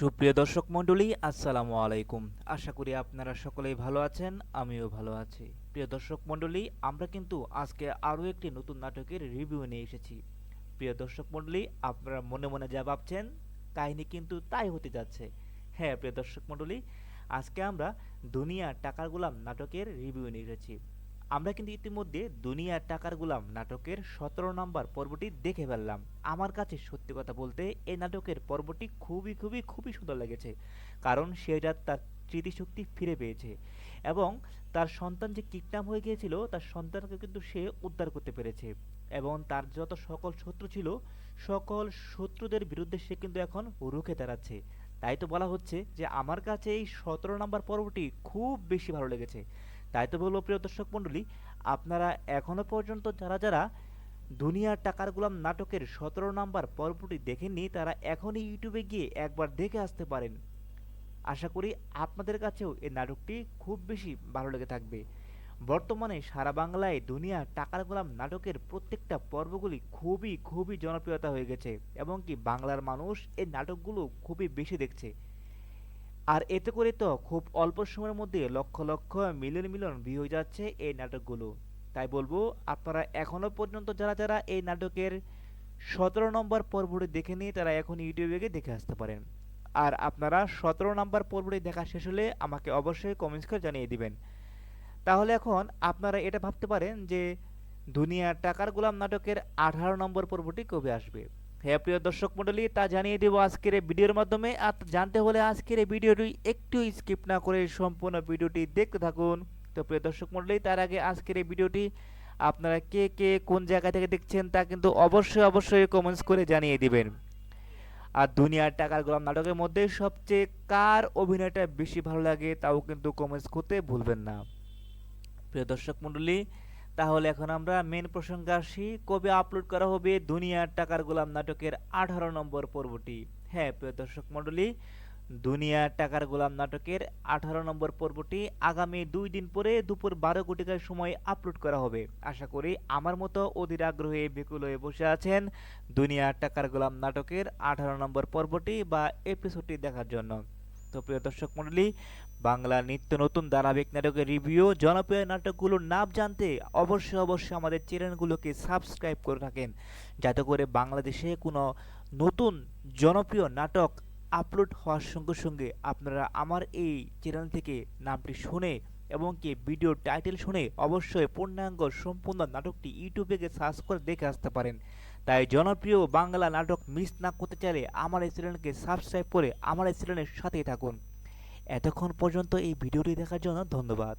সুপ্রিয় দর্শক মণ্ডলী, আসসালামু আলাইকুম। আশা করি আপনারা সকলেই ভালো আছেন, আমিও ভালো আছি। প্রিয় দর্শক মণ্ডলী, আমরা কিন্তু আজকে আরও একটি নতুন নাটকের রিভিউ নিয়ে এসেছি। প্রিয় দর্শক মণ্ডলী, আপনারা মনে মনে যা ভাবছেন কাহিনী কিন্তু তাই হতে যাচ্ছে। হ্যাঁ প্রিয় দর্শক মণ্ডলী, আজকে আমরা দুনিয়া টাকার গোলাম নাটকের রিভিউ নিয়ে এসেছি। আমরা কিন্তু ইতিমধ্যে দুনিয়া টাকার গোলাম নাটকের 17 নম্বর পর্বটি দেখে ফেললাম। আমার কাছে সত্যি কথা বলতে এই নাটকের পর্বটি খুবই খুবই খুবই সুন্দর লেগেছে, কারণ সেটা তার স্মৃতিশক্তি ফিরে পেয়েছে এবং তার সন্তান যে কিডন্যাপ হয়ে গিয়েছিল তার সন্তানকে কিন্তু সে উদ্ধার করতে পেরেছে এবং তার যত সকল শত্রু ছিল সকল শত্রুদের বিরুদ্ধে সে কিন্তু এখন রুখে দাঁড়াচ্ছে। তাই তো বলা হচ্ছে যে আমার কাছে এই 17 নম্বর পর্বটি খুব বেশি ভালো লেগেছে। তাই তো বলবো প্রিয় দর্শক মণ্ডলী, আপনারা এখনো পর্যন্ত যারা যারা দুনিয়ার টাকার গোলাম নাটকের 17 নম্বর পর্বটি দেখেননি তারা এখনই ইউটিউবে গিয়ে একবার দেখে আসতে পারেন। আশা করি আপনাদের কাছেও এই নাটকটি খুব বেশি ভালো লেগে থাকবে। বর্তমানে সারা বাংলায় দুনিয়া টাকার গোলাম নাটকের প্রত্যেকটা পর্বগুলি খুবই খুবই জনপ্রিয়তা হয়ে গেছে এবং কি বাংলার মানুষ এই নাটকগুলো খুবই বেশি দেখছে। আর এতে করে তো খুব অল্প সময়ের মধ্যে lakh lakh million million view হয়ে যাচ্ছে এই নাটকগুলো। তাই বলবো আপনারা এখনো পর্যন্ত যারা যারা এই নাটকের 17 নম্বর পর্বটি দেখে নিয়ে তারা এখন ইউটিউবে গিয়ে দেখে আসতে পারেন। আর আপনারা 17 নম্বর পর্বটি দেখা শেষ হলে আমাকে অবশ্যই কমেন্টস করে জানিয়ে দিবেন। তাহলে এখন আপনারা এটা ভাবতে পারেন যে দুনিয়া টাকার গোলাম নাটকের 18 নম্বর পর্বটি কবে আসবে। হ্যাঁ প্রিয় দর্শক মণ্ডলী, তা জানিয়ে দেবো আজকের এই ভিডিওর মাধ্যমে। আর জানতে হলে আজকের এই ভিডিওটি একটু স্কিপ না করে সম্পূর্ণ ভিডিওটি দেখতে থাকুন। তো প্রিয় দর্শক মণ্ডলী, তার আগে আজকের এই ভিডিওটি আপনারা কে কে কোন জায়গা থেকে দেখছেন তা কিন্তু অবশ্যই অবশ্যই কমেন্টস করে জানিয়ে দিবেন। আর দুনিয়ার টাকার গোলাম নাটকের মধ্যে সবচেয়ে কার অভিনয়টা বেশি ভালো লাগে তাও কিন্তু কমেন্টস করতে ভুলবেন না। প্রিয় দর্শক মণ্ডলী, তাহলে এখন আমরা মেন প্রসঙ্গে আসি। কবে আপলোড করা হবে দুনিয়ার টাকার গোলাম নাটকের 18 নম্বর পর্বটি? হ্যাঁ প্রিয় দর্শক মণ্ডলী, দুনিয়ার টাকার গোলাম নাটকের 18 নম্বর পর্বটি আগামী 2 দিন পরে দুপুর 12 ঘটিকার সময় আপলোড করা হবে। আশা করি আমার মতো অধীর আগ্রহে বিকুল হয়ে বসে আছেন দুনিয়ার টাকার গোলাম নাটকের 18 নম্বর পর্বটি বা এপিসোডটি দেখার জন্য। তো প্রিয় দর্শক মণ্ডলী, বাংলা নিত্য নতুন ধারাবাহিক নাটকের রিভিউ, জনপ্রিয় নাটকগুলোর নাম জানতে অবশ্যই অবশ্যই আমাদের চ্যানেলগুলোকে সাবস্ক্রাইব করে থাকেন, যাতে করে বাংলাদেশে কোনো নতুন জনপ্রিয় নাটক আপলোড হওয়ার সঙ্গে সঙ্গে আপনারা আমার এই চ্যানেল থেকে নামটি শুনে এবং কি ভিডিও টাইটেল শুনে অবশ্যই পূর্ণাঙ্গ সম্পূর্ণ নাটকটি ইউটিউবে গিয়ে সার্চ করে দেখে আসতে পারেন। তাই জনপ্রিয় বাংলা নাটক মিস না করতে চাইলে আমার এই চ্যানেলকে সাবস্ক্রাইব করে আমার এই চ্যানেলের সাথেই থাকুন। এতক্ষণ পর্যন্ত এই ভিডিওটি দেখার জন্য ধন্যবাদ।